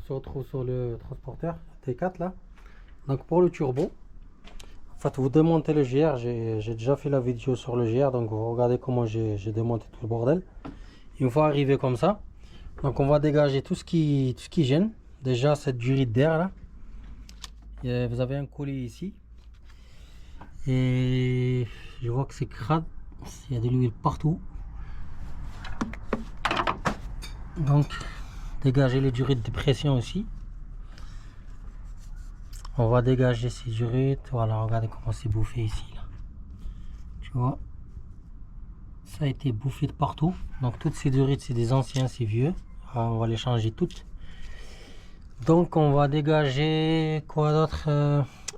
se retrouve sur le transporteur T4 là. Donc pour le turbo, en fait vous démontez le GR, j'ai déjà fait la vidéo sur le GR, donc vous regardez comment j'ai démonté tout le bordel. Une fois arrivé comme ça, donc on va dégager tout ce qui gêne. Déjà cette durite d'air là, et vous avez un collier ici. Et je vois que c'est crade, il y a de l'huile partout. Donc dégager les durites de pression aussi. On va dégager ces durites. Voilà, regardez comment c'est bouffé ici là. Tu vois, ça a été bouffé de partout. Donc toutes ces durites c'est des anciens, c'est vieux. Alors, on va les changer toutes. Donc on va dégager quoi d'autre.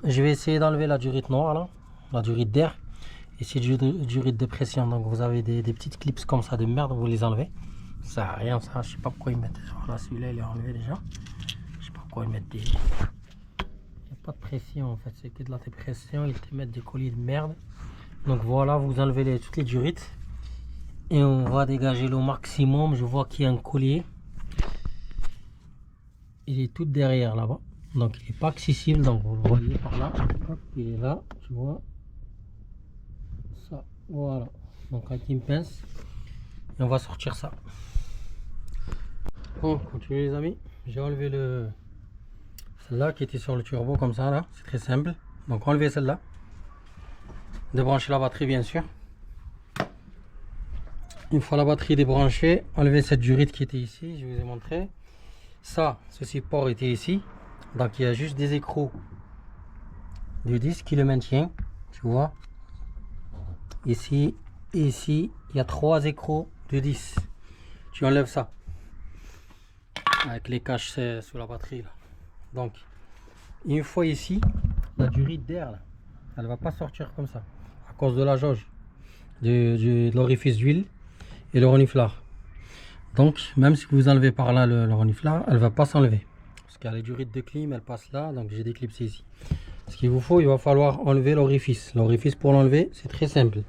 Je vais essayer d'enlever la durite noire là, la durite d'air. Et c'est durite de pression. Donc vous avez des petites clips comme ça de merde, vous les enlevez. Ça sert à rien ça, je sais pas pourquoi ils mettent. Voilà, celui-là il est enlevé déjà. Je sais pas pourquoi ils mettent des. Il n'y a pas de pression en fait, c'est que de la pression, ils te mettent des colliers de merde. Donc voilà, vous enlevez toutes les durites. Et on va dégager le maximum. Je vois qu'il y a un collier. Il est tout derrière là-bas. Donc il n'est pas accessible. Donc vous le voyez par là. Hop, il est là, tu vois. Ça, voilà. Donc avec une pince. Et on va sortir ça. Bon, continue les amis. J'ai enlevé celle-là qui était sur le turbo comme ça là. C'est très simple. Donc enlever celle-là. Débrancher la batterie bien sûr. Une fois la batterie débranchée, enlever cette durite qui était ici. Je vous ai montré. Ça, ce support était ici. Donc il y a juste des écrous du disque qui le maintient. Tu vois. Ici et ici, il y a 3 écrous de 10. Tu enlèves ça. Avec les caches sous la batterie là. Donc une fois ici, la durite d'air là, elle va pas sortir comme ça à cause de la jauge de l'orifice d'huile et le reniflard. Donc même si vous enlevez par là le reniflard, elle va pas s'enlever parce qu'il y a les durites de clim, elle passe là, donc j'ai déclipsé ici. Ce qu'il vous faut, il va falloir enlever l'orifice. L'orifice pour l'enlever, c'est très simple.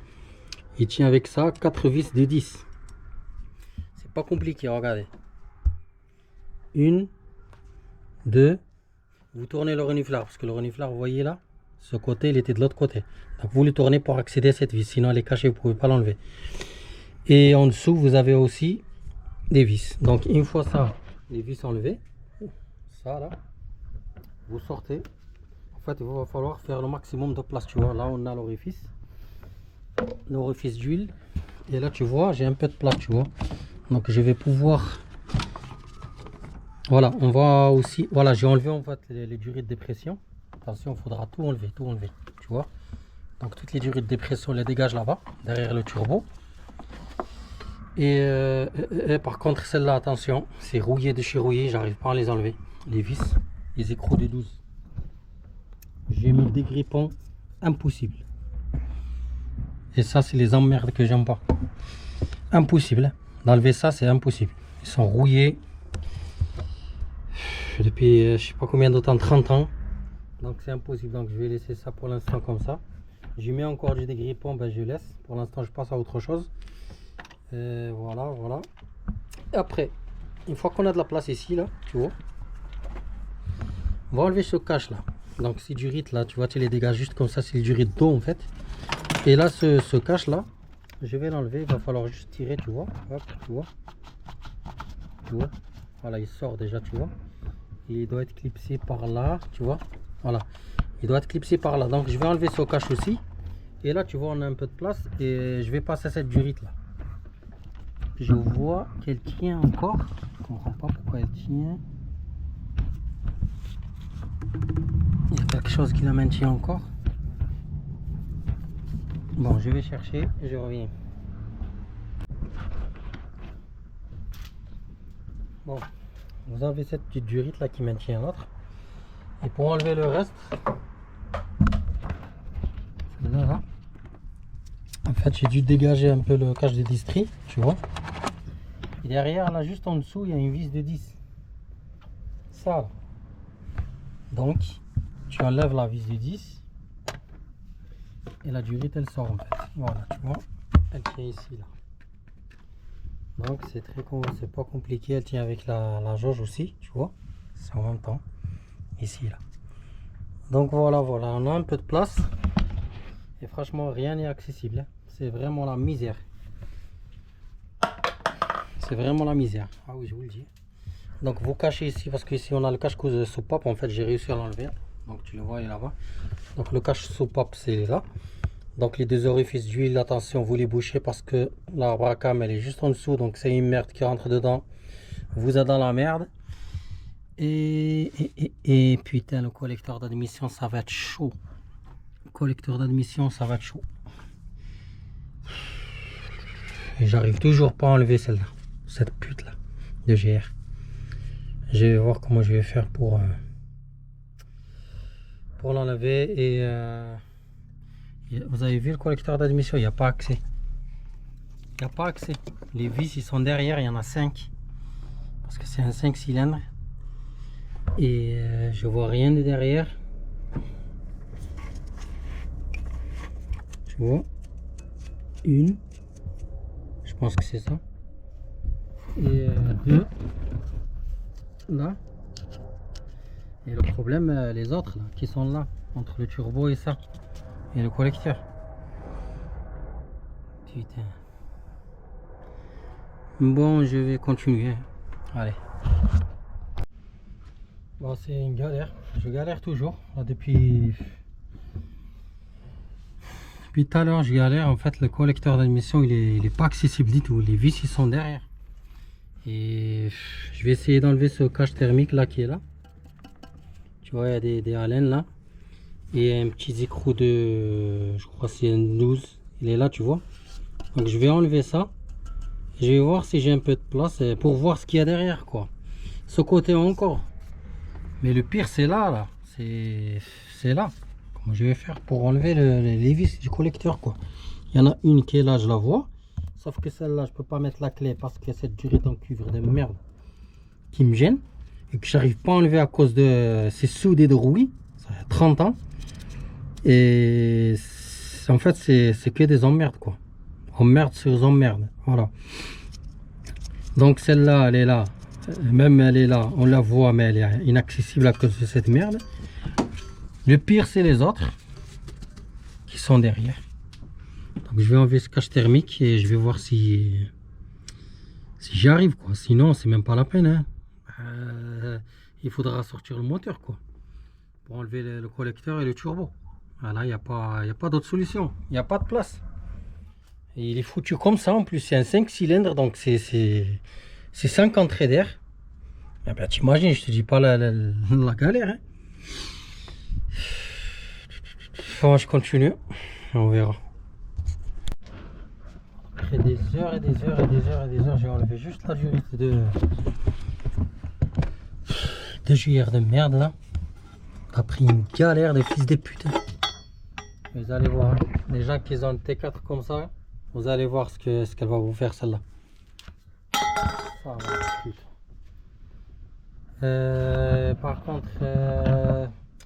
Il tient avec ça 4 vis de 10. C'est pas compliqué, regardez. 1, 2, vous tournez le reniflard, parce que le reniflard, vous voyez là, ce côté, il était de l'autre côté. Donc vous le tournez pour accéder à cette vis, sinon elle est cachée, vous ne pouvez pas l'enlever. Et en dessous, vous avez aussi des vis. Donc une fois ça, les vis enlevées, ça là, vous sortez. En fait, il va falloir faire le maximum de place, tu vois. Là, on a l'orifice d'huile. Et là, tu vois, j'ai un peu de place, tu vois. Donc je vais pouvoir... Voilà, on va aussi... Voilà, j'ai enlevé en fait les durites de pression. Attention, il faudra tout enlever, tu vois. Donc toutes les durites de pression, les dégage là-bas, derrière le turbo. Et par contre, celle-là, attention, c'est rouillé de chez rouillé, j'arrive pas à les enlever. Les vis, les écrous de 12. J'ai mis des grippons, impossible. Et ça, c'est les emmerdes que j'aime pas. Impossible, d'enlever ça, c'est impossible. Ils sont rouillés. Depuis je sais pas combien de temps, 30 ans, donc c'est impossible. Donc je vais laisser ça pour l'instant comme ça. J'y mets encore du dégrippant, ben je laisse pour l'instant, je passe à autre chose. Voilà. Et après, une fois qu'on a de la place ici là, tu vois, on va enlever ce cache là. Donc ces durites là, tu vois, tu les dégages juste comme ça, c'est les durites d'eau en fait. Et là ce cache là, je vais l'enlever, il va falloir juste tirer, tu vois. Hop, tu vois, voilà, il sort déjà, tu vois. Il doit être clipsé par là, tu vois. Voilà, il doit être clipsé par là. Donc je vais enlever ce cache aussi. Et là, tu vois, on a un peu de place. Et je vais passer cette durite là. Je vois qu'elle tient encore. Je comprends pas pourquoi elle tient. Il y a quelque chose qui la maintient encore. Bon, je vais chercher et je reviens. Bon. Vous enlevez cette petite durite là qui maintient l'autre. Et pour enlever le reste, là, en fait j'ai dû dégager un peu le cache de distri, tu vois. Et derrière là, juste en dessous, il y a une vis de 10. Ça. Donc tu enlèves la vis de 10 et la durite elle sort en fait. Voilà, tu vois, elle tient ici là. Donc c'est pas compliqué, elle tient avec la jauge aussi, tu vois. c'est en même temps. Ici, là. Donc voilà, on a un peu de place. Et franchement, rien n'est accessible. C'est vraiment la misère. C'est vraiment la misère. Ah oui, je vous le dis. Donc vous cachez ici, parce qu'ici on a le cache-cause soupape. En fait, j'ai réussi à l'enlever. Donc tu le vois, il est là-bas. Donc le cache soupape, c'est là. Donc les deux orifices d'huile, attention, vous les bouchez parce que l'arbre à cam, elle est juste en dessous. Donc c'est une merde qui rentre dedans. Vous êtes dans la merde. Et putain, le collecteur d'admission, ça va être chaud. Le collecteur d'admission, ça va être chaud. Et j'arrive toujours pas à enlever celle-là. Cette pute là de GR. Je vais voir comment je vais faire pour l'enlever. Et vous avez vu le collecteur d'admission, il n'y a pas accès. Il n'y a pas accès. Les vis, ils sont derrière, il y en a 5. Parce que c'est un 5 cylindres. Et je vois rien de derrière. Tu vois, une, je pense que c'est ça, et deux là, et le problème les autres là, qui sont là entre le turbo et ça et le collecteur. Putain. Bon, je vais continuer. Allez. Bon, c'est une galère. Je galère toujours là, depuis tout à l'heure. Je galère. En fait, le collecteur d'admission, il est pas accessible du tout. Les vis, ils sont derrière. Et je vais essayer d'enlever ce cache thermique là qui est là. Tu vois, il y a des haleines là. Et un petit écrou de, je crois que c'est un 12. Il est là, tu vois. Donc je vais enlever ça. Je vais voir si j'ai un peu de place pour voir ce qu'il y a derrière, quoi. Ce côté encore. Mais le pire, c'est là. C'est là. Comment je vais faire pour enlever les vis du collecteur, quoi. Il y en a une qui est là, je la vois. Sauf que celle-là, je peux pas mettre la clé parce que cette durite en cuivre de merde qui me gêne. Et que j'arrive pas à enlever à cause de ces soudés de rouille. Ça fait 30 ans. Et en fait, c'est que des emmerdes, quoi. Emmerde sur emmerde. Voilà. Donc celle-là, elle est là. Même elle est là, on la voit, mais elle est inaccessible à cause de cette merde. Le pire, c'est les autres qui sont derrière. Donc je vais enlever ce cache thermique et je vais voir si j'y arrive, quoi. Sinon, c'est même pas la peine, hein. Il faudra sortir le moteur, quoi, pour enlever le collecteur et le turbo. Voilà, il n'y a pas d'autre solution. Il n'y a pas de place. Et il est foutu comme ça. En plus, c'est un 5 cylindres, donc c'est 5 entrées d'air. Eh ben, t'imagines, je te dis pas la galère, hein. Bon, je continue. On verra. Après des heures et des heures et des heures et des heures, j'ai enlevé juste la durite de JR de merde là. T'as pris une galère de fils de pute. Vous allez voir, hein. Les gens qui ont une T4 comme ça, vous allez voir ce qu'elle va vous faire celle-là. Par contre,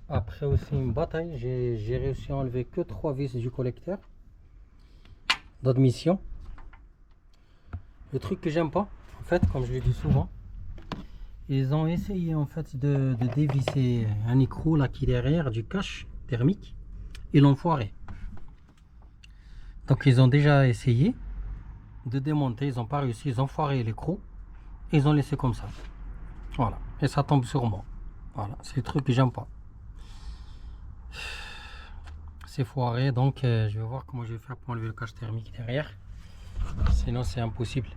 après aussi une bataille, j'ai réussi à enlever que 3 vis du collecteur d'admission. Le truc que j'aime pas, en fait, comme je le dis souvent, ils ont essayé en fait de dévisser un écrou là qui est derrière du cache thermique. Ils l'ont foiré. Donc ils ont déjà essayé de démonter, ils n'ont pas réussi, ils ont foiré l'écrou et ils ont laissé comme ça. Voilà, et ça tombe sur moi. Voilà, c'est le truc que j'aime pas. C'est foiré, donc je vais voir comment je vais faire pour enlever le cache thermique derrière. Sinon c'est impossible.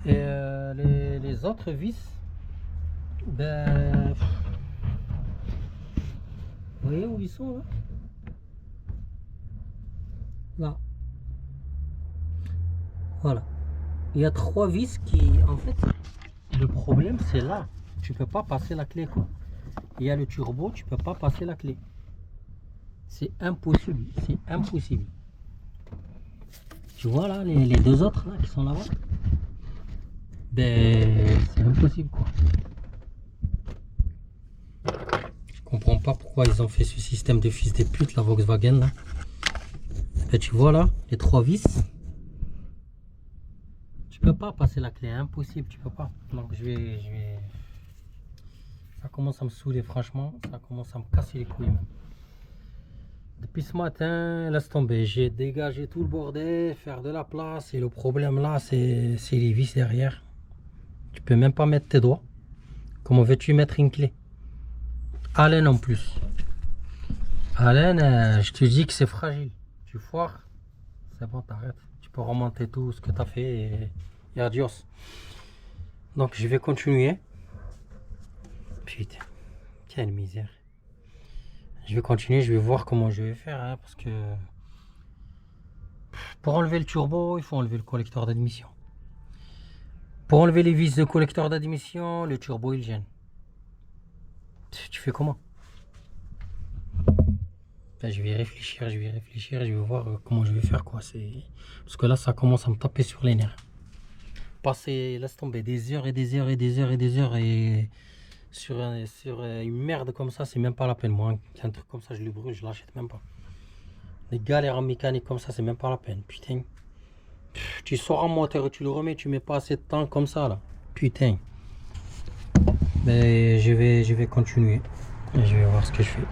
Et les autres vis, ben, vous voyez où ils sont là? Là. Voilà. Il y a 3 vis qui, en fait, le problème c'est là. Tu peux pas passer la clé, quoi. Il y a le turbo, tu peux pas passer la clé. C'est impossible. C'est impossible. Tu vois là, les deux autres là qui sont là-bas. Ben, c'est impossible, quoi. Je comprends pas pourquoi ils ont fait ce système de fils de pute, la Volkswagen là. Ben, tu vois là, les 3 vis. Tu peux pas passer la clé, impossible, tu peux pas. Donc ça Ça commence à me saouler, franchement. Ça commence à me casser les couilles même. Depuis ce matin, laisse tomber. J'ai dégagé tout le bordel, faire de la place. Et le problème là, c'est les vis derrière. Tu peux même pas mettre tes doigts. Comment veux-tu mettre une clé? Allen en plus. Allen, je te dis que c'est fragile. Tu foires, c'est bon, t'arrêtes. Tu peux remonter tout ce que tu as fait et adios. Donc je vais continuer. Putain, quelle misère. Je vais continuer, je vais voir comment je vais faire. Hein, parce que pour enlever le turbo, il faut enlever le collecteur d'admission. Pour enlever les vis de collecteur d'admission, le turbo il gêne. Tu fais comment? Ben, je vais réfléchir, je vais voir comment je vais faire quoi. Parce que là ça commence à me taper sur les nerfs. Passer, laisse tomber des heures et des heures et des heures et des heures et sur une merde comme ça, c'est même pas la peine. Moi, un truc comme ça, je le brûle, je l'achète même pas. Des galères en mécanique comme ça, c'est même pas la peine. Putain. Tu sors un moteur et tu le remets, tu mets pas assez de temps comme ça là. Putain. Mais je vais continuer. Et je vais voir ce que je fais.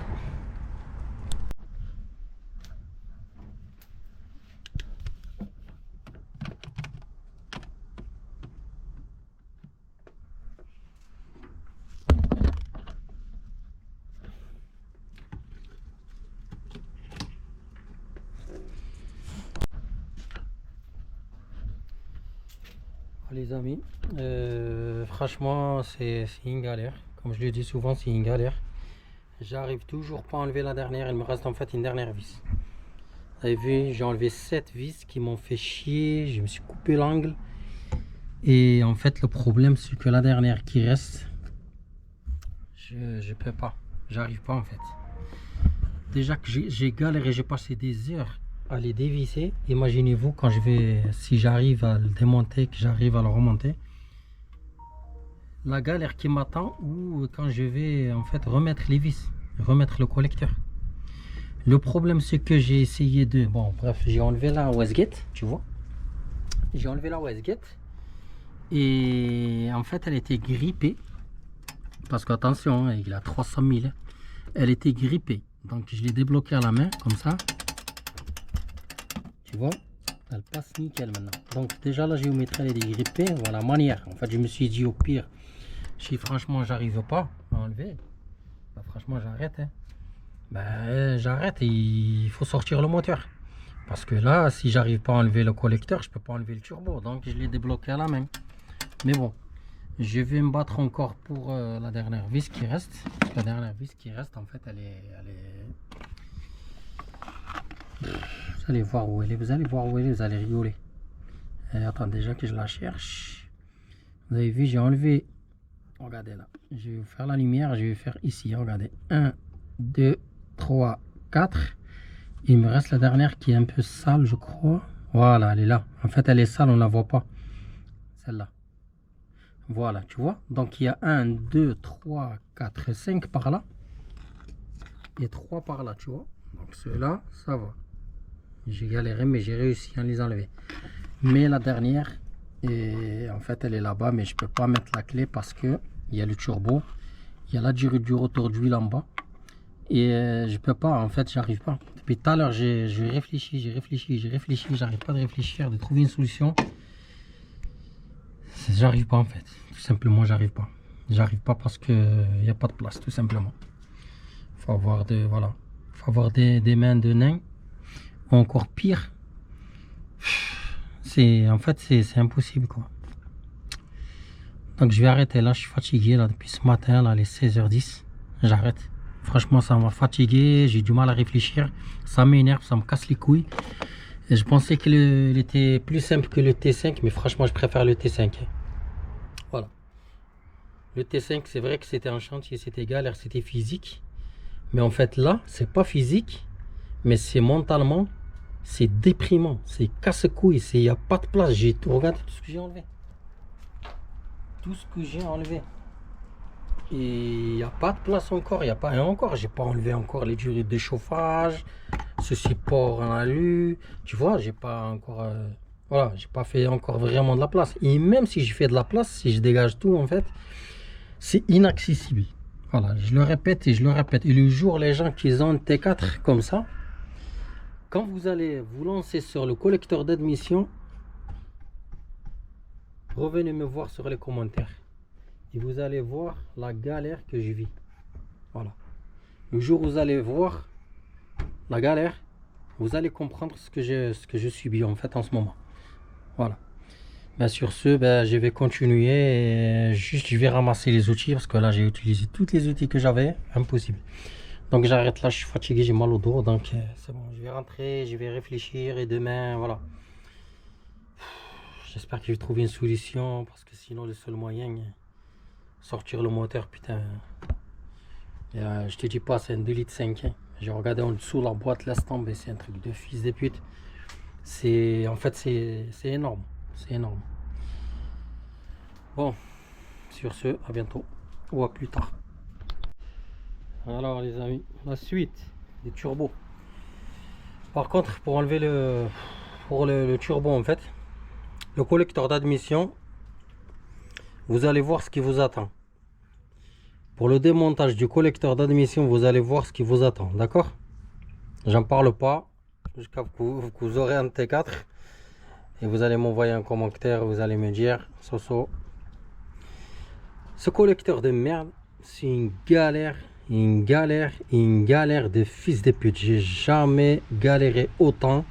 Les amis, franchement c'est une galère, comme je le dis souvent, c'est une galère. J'arrive toujours pas à enlever la dernière, il me reste en fait une dernière vis. Vous avez vu, j'ai enlevé 7 vis qui m'ont fait chier, je me suis coupé l'angle. Et en fait le problème c'est que la dernière qui reste, je peux pas, j'arrive pas en fait. Déjà que j'ai galéré, j'ai passé des heures à les dévisser. Imaginez-vous quand si j'arrive à le démonter, que j'arrive à le remonter, la galère qui m'attend, ou quand je vais en fait remettre les vis, remettre le collecteur. Le problème c'est que j'ai essayé bon bref, j'ai enlevé la wastegate, tu vois, j'ai enlevé la wastegate et en fait elle était grippée, parce qu'attention, il a 300 000, elle était grippée, donc je l'ai débloqué à la main comme ça. Tu vois, elle passe nickel maintenant. Donc déjà la géométrie elle est dégrippée, voilà manière. En fait je me suis dit au pire, si franchement j'arrive pas à enlever, bah, franchement j'arrête. Hein. Ben, j'arrête et il faut sortir le moteur. Parce que là, si j'arrive pas à enlever le collecteur, je peux pas enlever le turbo. Donc je l'ai débloqué à la main. Mais bon, je vais me battre encore pour la dernière vis qui reste. La dernière vis qui reste, en fait, elle est... Vous allez voir où elle est, vous allez voir où elle est, vous allez rigoler. Attends, déjà que je la cherche. Vous avez vu, j'ai enlevé. Regardez là. Je vais vous faire la lumière, je vais faire ici. Regardez. 1, 2, 3, 4. Il me reste la dernière qui est un peu sale, je crois. Voilà, elle est là. En fait, elle est sale, on ne la voit pas. Celle-là. Voilà, tu vois. Donc, il y a 1, 2, 3, 4, 5 par là. Et 3 par là, tu vois. Donc, ceux-là, ça va. J'ai galéré, mais j'ai réussi à les enlever. Mais la dernière, et en fait, elle est là-bas, mais je peux pas mettre la clé parce que il y a le turbo, il y a la durée du rotor d'huile en bas, et je peux pas. En fait, j'arrive pas. Depuis tout à l'heure, j'ai réfléchi, j'arrive pas de réfléchir, de trouver une solution. J'arrive pas en fait. Tout simplement, j'arrive pas. J'arrive pas parce que il n'y a pas de place, tout simplement. Faut avoir faut avoir des mains de nain. Encore pire, en fait c'est impossible quoi. Donc je vais arrêter là, je suis fatigué là depuis ce matin là, les 16h10, j'arrête. Franchement ça m'a fatigué, j'ai du mal à réfléchir, ça m'énerve, ça me casse les couilles. Et je pensais qu'il était plus simple que le T5, mais franchement je préfère le T5. Voilà. Le T5 c'est vrai que c'était un chantier, c'était galère, c'était physique. Mais en fait là, c'est pas physique. Mais c'est mentalement, c'est déprimant, c'est casse-couille, il n'y a pas de place. Regardez tout ce que j'ai enlevé. Tout ce que j'ai enlevé. Et il n'y a pas de place encore, il n'y a pas. Et encore, j'ai pas enlevé encore les durées de chauffage, ce support en alu. Tu vois, j'ai pas encore. Voilà, j'ai pas fait encore vraiment de la place. Et même si je fais de la place, si je dégage tout, en fait, c'est inaccessible. Voilà, je le répète et je le répète. Et le jour, les gens qui ont un T4 comme ça, quand vous allez vous lancer sur le collecteur d'admission, revenez me voir sur les commentaires. Et vous allez voir la galère que je vis. Voilà. Le jour où vous allez voir la galère, vous allez comprendre ce que je subis en fait en ce moment. Voilà. Ben, sur ce, je vais continuer et juste je vais ramasser les outils parce que là j'ai utilisé tous les outils que j'avais, impossible. Donc j'arrête là, je suis fatigué, j'ai mal au dos, donc c'est bon, je vais rentrer, je vais réfléchir et demain, voilà. J'espère que je vais trouver une solution parce que sinon le seul moyen, sortir le moteur, putain. Et, je te dis pas, c'est un 2,5 litres. Hein. J'ai regardé en dessous la boîte, laisse tomber, c'est un truc de fils de pute. En fait, c'est énorme. C'est énorme. Bon, sur ce, à bientôt ou à plus tard. Alors les amis, la suite des turbos. Par contre, pour enlever le turbo en fait, le collecteur d'admission, vous allez voir ce qui vous attend. Pour le démontage du collecteur d'admission, vous allez voir ce qui vous attend, d'accord? J'en parle pas jusqu'à ce que vous aurez un T4 et vous allez m'envoyer un commentaire, vous allez me dire Soso, ce collecteur de merde, c'est une galère de fils de pute. J'ai jamais galéré autant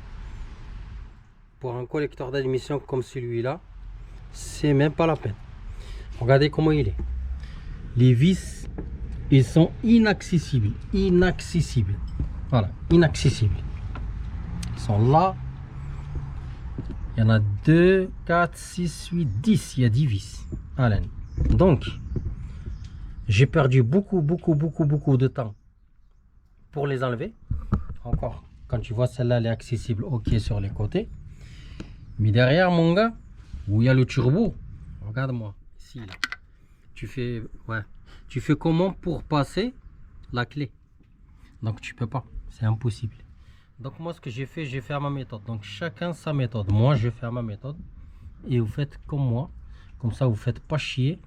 pour un collecteur d'admission comme celui-là. C'est même pas la peine. Regardez comment il est. Les vis, ils sont inaccessibles. Voilà, inaccessibles. Ils sont là. Il y en a 2, 4, 6, 8, 10. Il y a 10 vis. Allez. Donc, j'ai perdu beaucoup de temps pour les enlever. Encore, quand tu vois celle-là, elle est accessible, ok, sur les côtés. Mais derrière, mon gars, où il y a le turbo, regarde-moi, ici, là. Tu fais comment pour passer la clé? Donc, tu peux pas, c'est impossible. Donc, moi, ce que j'ai fait à ma méthode. Donc, chacun sa méthode. Moi, je fais à ma méthode. Et vous faites comme moi. Comme ça, vous faites pas chier.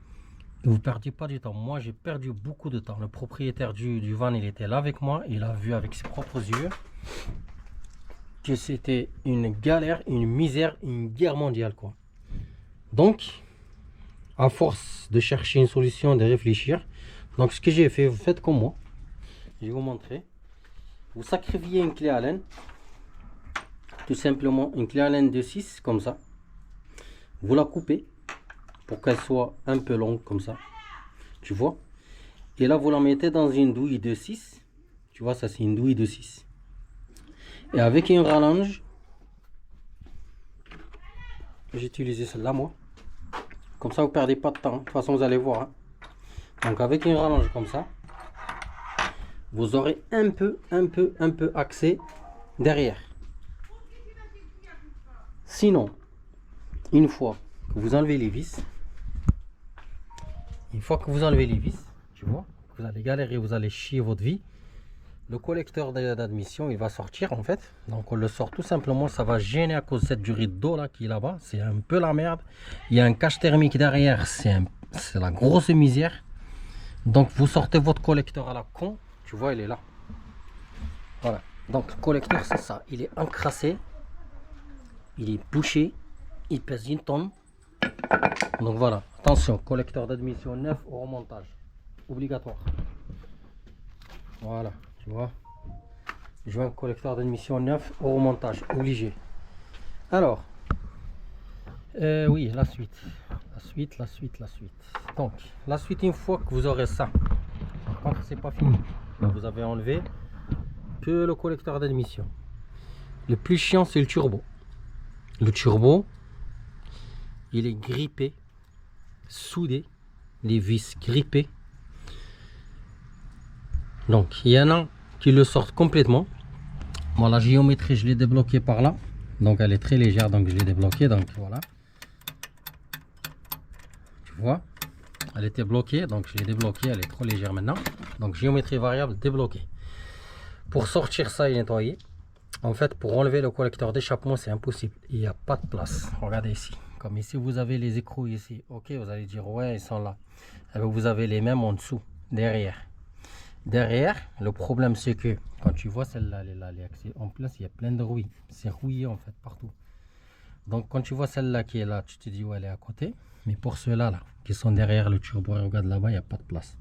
Vous ne perdez pas du temps. Moi, j'ai perdu beaucoup de temps. Le propriétaire du van, il était là avec moi. Il a vu avec ses propres yeux que c'était une galère, une misère, une guerre mondiale, quoi. Donc, à force de chercher une solution, de réfléchir, donc ce que j'ai fait, vous faites comme moi. Je vais vous montrer. Vous sacrifiez une clé Allen. Tout simplement, une clé Allen de 6, comme ça. Vous la coupez pour qu'elle soit un peu longue comme ça, tu vois. Et là vous la mettez dans une douille de 6, tu vois, ça c'est une douille de 6. Et avec une rallonge, j'ai utilisé celle-là moi, comme ça vous perdez pas de temps. De toute façon vous allez voir, hein. Donc avec une rallonge comme ça, vous aurez un peu accès derrière. Sinon, une fois que vous enlevez les vis, tu vois, vous allez galérer, vous allez chier votre vie. Le collecteur d'admission, il va sortir en fait. Donc on le sort tout simplement, ça va gêner à cause de cette durée d'eau là qui est là-bas. C'est un peu la merde. Il y a un cache thermique derrière, c'est la grosse misère. Donc vous sortez votre collecteur à la con, tu vois, il est là. Voilà. Donc le collecteur, c'est ça. Il est encrassé, il est bouché, il pèse 1 tonne. Donc voilà, attention, collecteur d'admission neuf au remontage, obligatoire. Voilà, tu vois, je veux un collecteur d'admission neuf au remontage, obligé. Alors, oui, la suite. Donc, la suite, une fois que vous aurez ça, par contre, c'est pas fini. Donc, vous avez enlevé que le collecteur d'admission. Le plus chiant, c'est le turbo. Le turbo, il est grippé, soudé, les vis grippées. Donc il y en a qui le sortent complètement. Moi la géométrie je l'ai débloquée par là, donc elle est très légère, donc je l'ai débloquée, donc voilà, tu vois, elle était bloquée, donc je l'ai débloquée, elle est trop légère maintenant. Donc géométrie variable débloquée. Pour sortir ça et nettoyer, en fait pour enlever le collecteur d'échappement c'est impossible, il n'y a pas de place. Regardez ici, comme ici vous avez les écrous ici, ok, vous allez dire ouais ils sont là. Et bien, vous avez les mêmes en dessous, derrière. Derrière, le problème c'est que quand tu vois celle-là, elle est là, elle est axée en place, il y a plein de rouille. C'est rouillé en fait partout. Donc quand tu vois celle-là qui est là, tu te dis ouais, elle est à côté. Mais pour ceux-là là, qui sont derrière le turbo, regarde là-bas, il n'y a pas de place.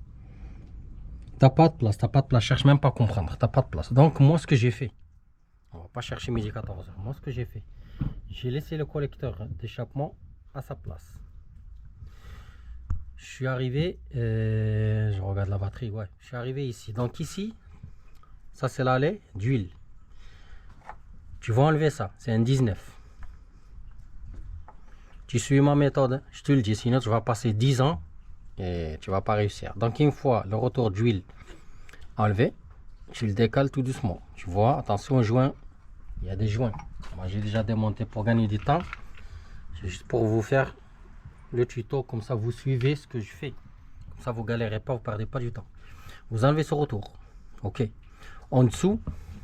T'as pas de place, t'as pas de place, cherche même pas à comprendre, t'as pas de place. Donc moi ce que j'ai fait, on va pas chercher midi 14h, moi ce que j'ai fait, j'ai laissé le collecteur d'échappement à sa place. Je suis arrivé, je regarde la batterie, ouais, je suis arrivé ici. Donc ici, ça c'est l'allée d'huile. Tu vas enlever ça, c'est un 19. Tu suis ma méthode, je te le dis, sinon tu vas passer 10 ans et tu vas pas réussir. Donc une fois le retour d'huile enlevé, tu le décales tout doucement. Tu vois, attention aux joints, il y a des joints. Moi j'ai déjà démonté pour gagner du temps. C'est juste pour vous faire le tuto, comme ça vous suivez ce que je fais. Comme ça vous galérez pas, vous perdez pas du temps. Vous enlevez ce retour. Ok. En dessous,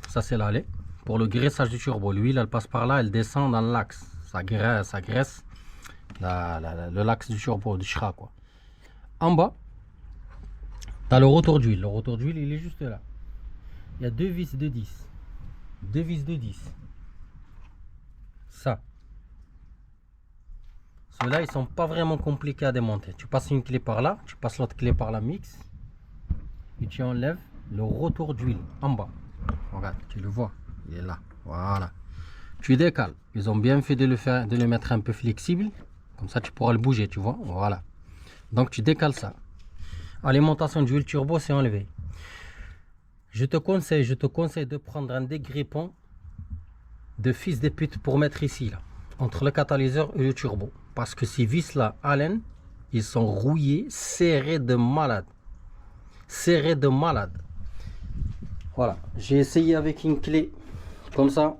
ça c'est l'allée. Pour le graissage du turbo, l'huile elle passe par là, elle descend dans l'axe. Ça graisse le l'axe du turbo, du Shra quoi. En bas, tu as le retour d'huile. Le retour d'huile, il est juste là. Il y a deux vis de 10. Deux vis de 10. Ça. Ceux-là, ils sont pas vraiment compliqués à démonter. Tu passes une clé par là, tu passes l'autre clé par la mix. Et tu enlèves le retour d'huile en bas. Regarde, tu le vois. Il est là. Voilà. Tu décales. Ils ont bien fait de le mettre un peu flexible. Comme ça, tu pourras le bouger, tu vois. Voilà. Donc, tu décales ça. Alimentation d'huile turbo, c'est enlevé. Je te conseille de prendre un dégrippant de fils de pute pour mettre ici, là, entre le catalyseur et le turbo. Parce que ces vis-là, Allen, ils sont rouillés, serrés de malade. Serrés de malade. Voilà. J'ai essayé avec une clé comme ça.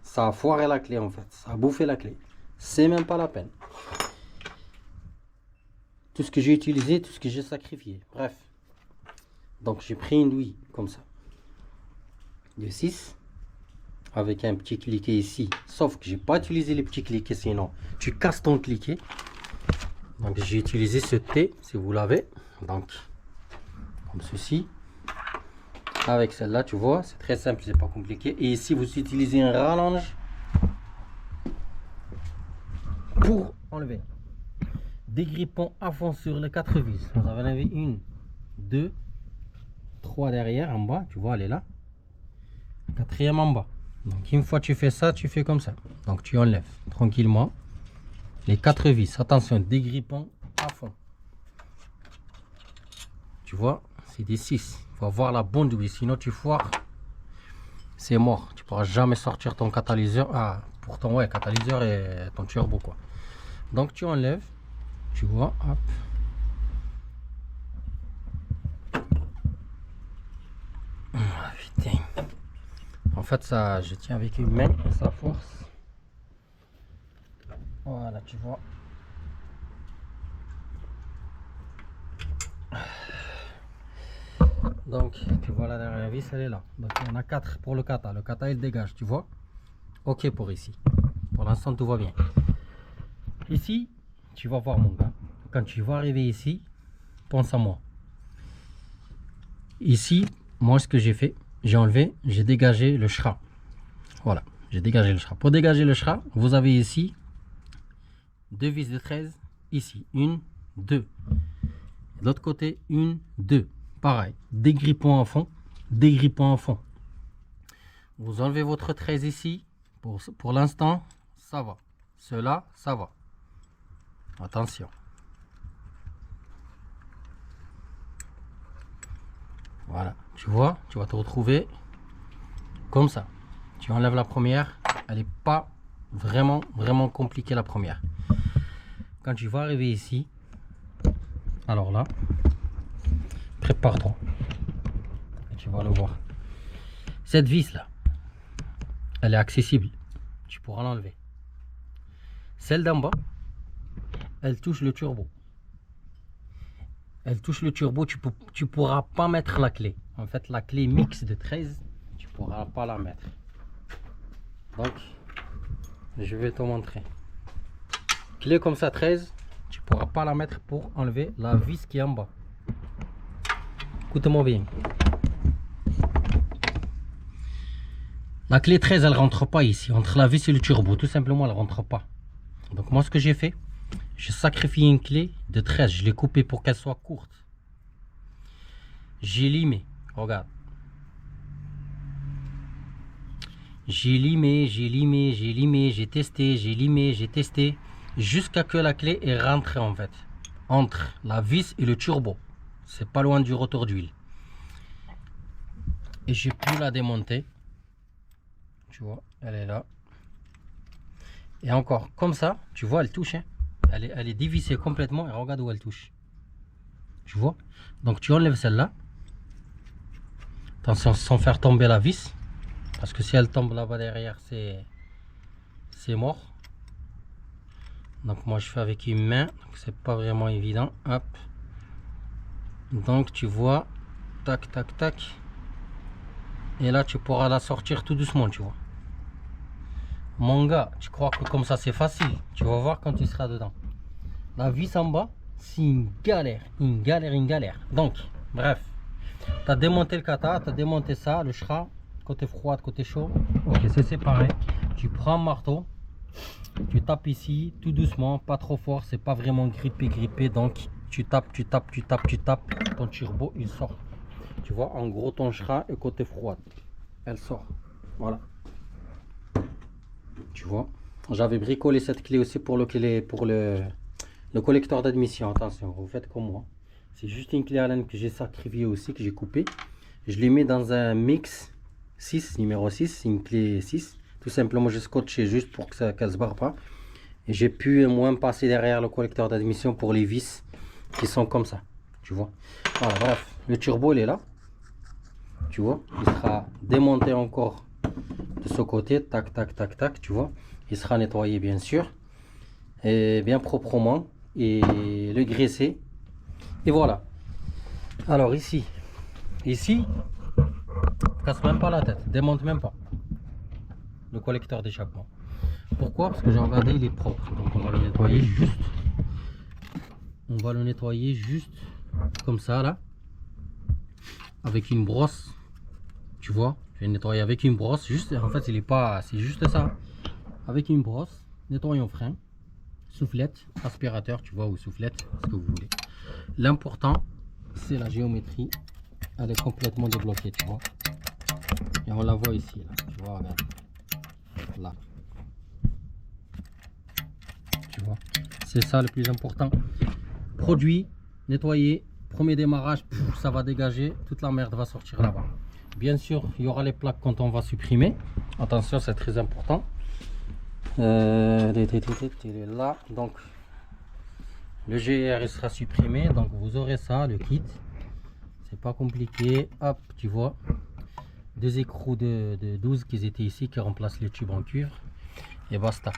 Ça a foiré la clé en fait. Ça a bouffé la clé. C'est même pas la peine. Tout ce que j'ai utilisé, tout ce que j'ai sacrifié. Bref. Donc j'ai pris une douille comme ça. De 6. Avec un petit cliquet ici. Sauf que j'ai pas utilisé les petits cliquets, sinon tu casses ton cliquet. Donc j'ai utilisé ce T, si vous l'avez. Donc, comme ceci. Avec celle-là, tu vois, c'est très simple, c'est pas compliqué. Et ici, vous utilisez un rallonge pour enlever. Dégrippons à fond sur les 4 vis. Vous en avez une, 2, 3 derrière, en bas, tu vois, elle est là. Quatrième en bas. Donc une fois que tu fais ça, tu fais comme ça. Donc tu enlèves tranquillement les 4 vis. Attention, dégrippons à fond. Tu vois, c'est des 6. Il faut avoir la bonne douille, sinon tu foires. C'est mort. Tu pourras jamais sortir ton catalyseur. Ah, pour ton catalyseur et ton turbo quoi. Donc tu enlèves. Tu vois, hop. Ah, putain. En fait, ça, je tiens avec une main, ça force. Voilà, tu vois. Donc, tu vois la dernière vis, elle est là. Donc, il y en a 4 pour le kata. Le kata, il dégage, tu vois. Ok pour ici. Pour l'instant, tout va bien. Ici, tu vas voir mon gars. Quand tu vas arriver ici, pense à moi. Ici, moi, ce que j'ai fait, j'ai enlevé, j'ai dégagé le Shra. Voilà, j'ai dégagé le Shra. Pour dégager le Shra, vous avez ici 2 vis de 13. Ici, 1, 2. De l'autre côté, 1, 2. Pareil, dégrippons à fond. Dégrippons à fond. Vous enlevez votre 13 ici. Pour l'instant, ça va. Cela, ça va. Attention. Voilà, tu vois, tu vas te retrouver comme ça. Tu enlèves la première. Elle n'est pas vraiment compliquée la première. Quand tu vas arriver ici, alors là, prépare-toi. Et tu vas le voir. Cette vis là, elle est accessible. Tu pourras l'enlever. Celle d'en bas, elle touche le turbo. Elle touche le turbo, tu pourras pas mettre la clé. En fait, la clé mix de 13, tu pourras pas la mettre. Donc, je vais te montrer. Clé comme ça 13, tu pourras pas la mettre pour enlever la vis qui est en bas. écoute-moi bien. La clé 13, elle rentre pas ici, entre la vis et le turbo, tout simplement, elle rentre pas. Donc moi, ce que j'ai fait, j'ai sacrifié une clé de 13, je l'ai coupée pour qu'elle soit courte. J'ai limé, regarde. J'ai limé, j'ai testé, j'ai limé, j'ai testé, jusqu'à que la clé est rentrée en fait, entre la vis et le turbo. C'est pas loin du rotor d'huile. Et j'ai pu la démonter. Tu vois, elle est là. Et encore, comme ça, tu vois, elle touche. Hein. Elle est dévissée complètement et regarde où elle touche. Tu vois? Donc tu enlèves celle-là. Attention, sans faire tomber la vis. Parce que si elle tombe là-bas derrière, c'est mort. Donc moi je fais avec une main. Donc c'est pas vraiment évident. Hop. Donc tu vois. Tac, tac, tac. Et là tu pourras la sortir tout doucement, tu vois. Mon gars, tu crois que comme ça c'est facile? Tu vas voir quand tu seras dedans. La vis en bas, c'est une galère, une galère, une galère. Donc, bref. Tu as démonté le kata, tu as démonté ça, le shra, côté froid, côté chaud. Ok, c'est séparé. Tu prends un marteau, tu tapes ici, tout doucement, pas trop fort, c'est pas vraiment grippé. Donc, tu tapes, ton turbo, il sort. Tu vois, en gros, ton shra est côté froid. Elle sort. Voilà. Tu vois, j'avais bricolé cette clé aussi pour le collecteur d'admission. Attention, vous faites comme moi. C'est juste une clé Allen que j'ai sacrifiée aussi, que j'ai coupée. Je l'ai mis dans un mix 6, numéro 6, une clé 6. Tout simplement, j'ai scotché juste pour qu'elle se barre pas. Et j'ai pu moins passer derrière le collecteur d'admission pour les vis qui sont comme ça. Tu vois. Voilà, bref. Le turbo, il est là. Tu vois. Il sera démonté encore de ce côté. Tac, tac, tac, tac. Tu vois. Il sera nettoyé, bien sûr. Et bien proprement. Et le graisser. Et voilà. Alors ici, casse même pas la tête, démonte même pas le collecteur d'échappement. Pourquoi? Parce que j'ai regardé, il est propre. Donc on va le nettoyer juste. On va le nettoyer juste comme ça là, avec une brosse. Tu vois, je vais nettoyer avec une brosse. Juste, en fait, il est pas, c'est juste ça. Avec une brosse, nettoyons frein, soufflette, aspirateur, tu vois, ou soufflette, ce que vous voulez. L'important, c'est la géométrie. Elle est complètement débloquée, tu vois. Et on la voit ici, là. Tu vois, regarde. Là. Tu vois. C'est ça le plus important. Produit, nettoyer, premier démarrage, ça va dégager. Toute la merde va sortir là-bas. Bien sûr, il y aura les plaques quand on va supprimer. Attention, c'est très important. Il est là. Donc, le GR il sera supprimé. Donc, vous aurez ça, le kit. C'est pas compliqué. Hop, tu vois. Deux écrous de 12 qui étaient ici, qui remplacent les tubes en cuivre. Et basta.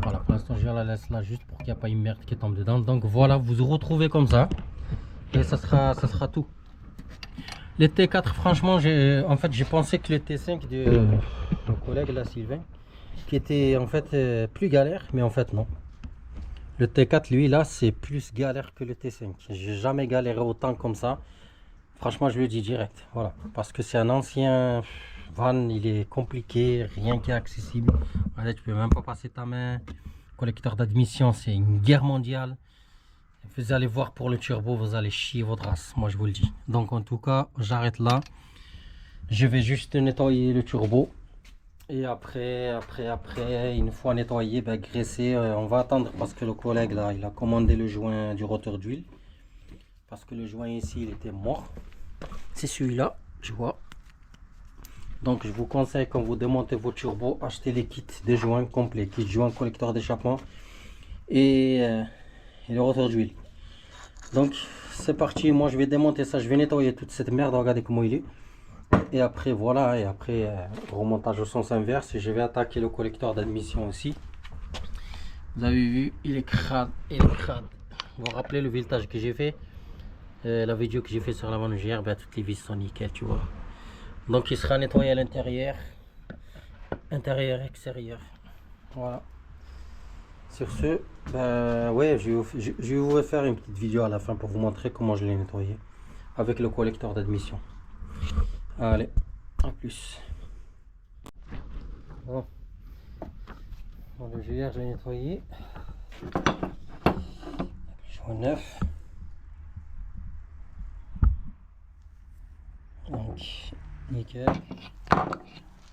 Voilà, pour l'instant, je la laisse là juste pour qu'il n'y ait pas une merde qui tombe dedans. Donc voilà, vous vous retrouvez comme ça. Et ça sera tout. Les T4, franchement, j'ai pensé que le T5 de mon collègue là, Sylvain, qui était en fait plus galère, mais en fait non. Le T4, lui, là, c'est plus galère que le T5. J'ai jamais galéré autant comme ça. Franchement, je le dis direct. Voilà. Parce que c'est un ancien van, il est compliqué, rien qui est accessible. Voilà, tu peux même pas passer ta main. Collecteur d'admission, c'est une guerre mondiale. Vous allez voir pour le turbo, vous allez chier votre race. Moi, je vous le dis. Donc, en tout cas, j'arrête là. Je vais juste nettoyer le turbo. Et après, une fois nettoyé, ben, graisser. On va attendre parce que le collègue, là, il a commandé le joint du rotor d'huile. Parce que le joint ici, il était mort. C'est celui-là, tu vois. Donc je vous conseille quand vous démontez vos turbos, achetez les kits de joints complets, kit joint, collecteur d'échappement et le rotor d'huile. Donc c'est parti, moi je vais démonter ça, je vais nettoyer toute cette merde, regardez comment il est. Et après voilà, et après remontage au sens inverse, et je vais attaquer le collecteur d'admission aussi. Vous avez vu, il est crade, il est crade. Vous vous rappelez le voltage que j'ai fait? La vidéo que j'ai fait sur la manugère, ben, toutes les vis sont nickel, tu vois. Donc il sera nettoyé à l'intérieur, intérieur, extérieur. Voilà. Sur ce, ben, ouais, je vais vous faire une petite vidéo à la fin pour vous montrer comment je l'ai nettoyé. avec le collecteur d'admission. Allez, à plus. Bon, le GR, je l'ai nettoyé. Joint neuf. Donc, nickel.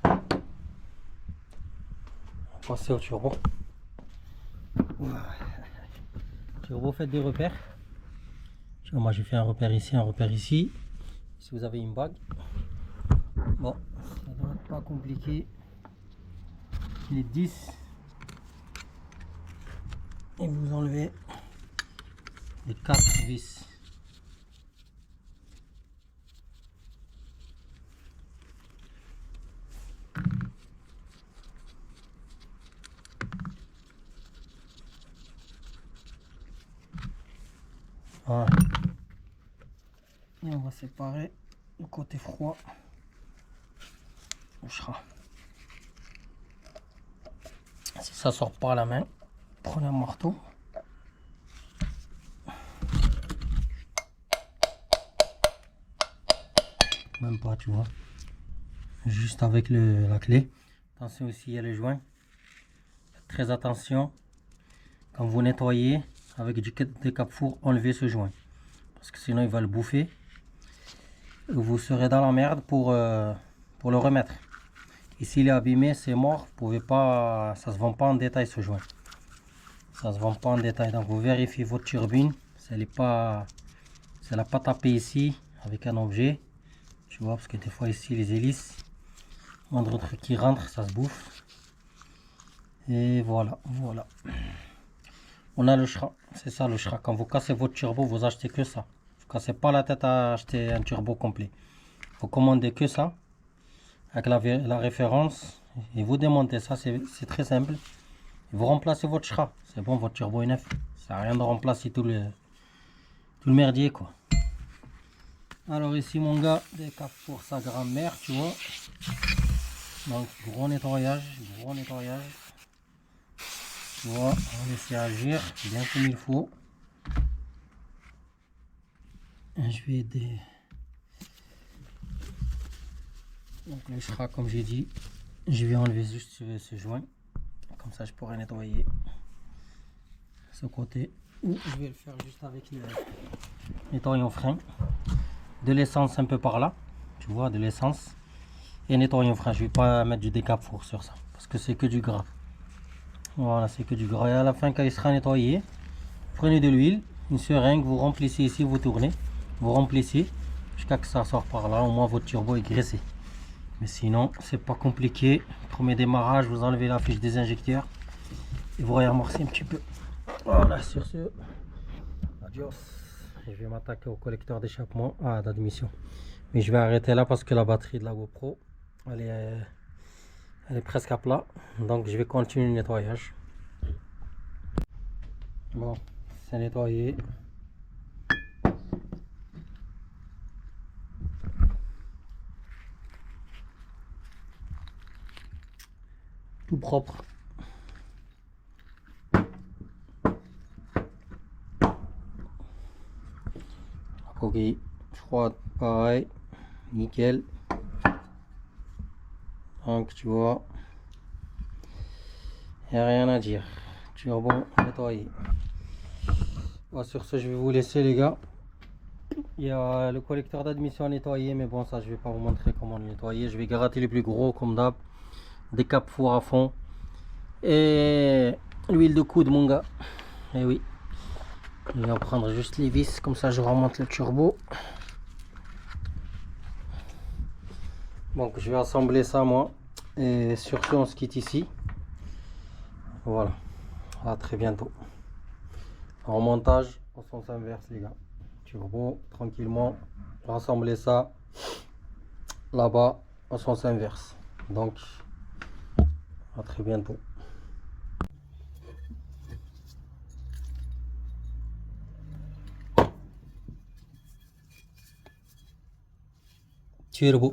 On va passer au turbo. Turbo, faites des repères. Moi, j'ai fait un repère ici, un repère ici. Si vous avez une bague, bon, ça doit être pas compliqué. Les 10 et vous enlevez les 4 vis. Voilà. Et on va séparer le côté froid du SRA. Si ça sort pas à la main, prenez un marteau. Même pas, tu vois. Juste avec la clé. Attention aussi, il y a les joints. Faites très attention. Quand vous nettoyez avec du décape-four, enlevez ce joint. Parce que sinon il va le bouffer. Et vous serez dans la merde pour le remettre. Et s'il est abîmé, c'est mort. Vous pouvez pas, ça se vend pas en détail ce joint. Ça se vend pas en détail. Donc vous vérifiez votre turbine. Si elle n'a pas tapé ici avec un objet. Tu vois, parce que des fois ici les hélices, moindre truc qui rentre, ça se bouffe. Et voilà, voilà. On a le SRA, c'est ça le SRA. Quand vous cassez votre turbo, vous achetez que ça. Vous cassez pas la tête à acheter un turbo complet. Vous commandez que ça, avec la référence, et vous démontez ça, c'est très simple. Et vous remplacez votre SRA, c'est bon, votre turbo est neuf. Ça sert à rien de remplacer tout le merdier, quoi. Alors ici mon gars, des capes pour sa grand-mère, tu vois. Donc gros nettoyage, gros nettoyage. Tu vois, on va laisser agir bien comme il faut. Et je vais aider. Donc le SRA, comme j'ai dit, je vais enlever juste ce joint. Comme ça je pourrai nettoyer ce côté. Ou je vais le faire juste avec le nettoyant frein. De l'essence un peu par là. Tu vois, de l'essence. Et nettoyant frein. Je vais pas mettre du décape-four sur ça. Parce que c'est que du gras. Voilà, c'est que du gras. Et à la fin, quand il sera nettoyé, prenez de l'huile, une seringue, vous remplissez ici, vous tournez. Vous remplissez jusqu'à ce que ça sort par là. Au moins votre turbo est graissé. Mais sinon, c'est pas compliqué. Premier démarrage, vous enlevez la fiche des injecteurs et vous réamorcez un petit peu. Voilà, sur ce, adios. Je vais m'attaquer au collecteur d'échappement, d'admission. Mais je vais arrêter là parce que la batterie de la GoPro, elle est presque à plat. Donc je vais continuer le nettoyage. Bon, c'est nettoyé. Tout propre. Coquille froide, pareil, nickel. Donc tu vois, il n'y a rien à dire. Turbo nettoyé. Bon, sur ce, je vais vous laisser les gars. Il y a le collecteur d'admission à nettoyer, mais bon, ça je vais pas vous montrer comment le nettoyer. Je vais gratter les plus gros comme d'hab. Décape four à fond. Et l'huile de coude, mon gars. Et oui. Je vais en prendre juste les vis, comme ça je remonte le turbo. Donc je vais assembler ça moi. Et sur ce, on se quitte ici. Voilà. À très bientôt. Remontage au sens inverse, les gars. Turbo, tranquillement. Rassembler ça là-bas au sens inverse. Donc, à très bientôt. Turbo.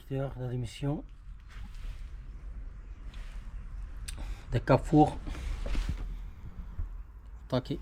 extérieur de l'émission des Carrefour. Taquet.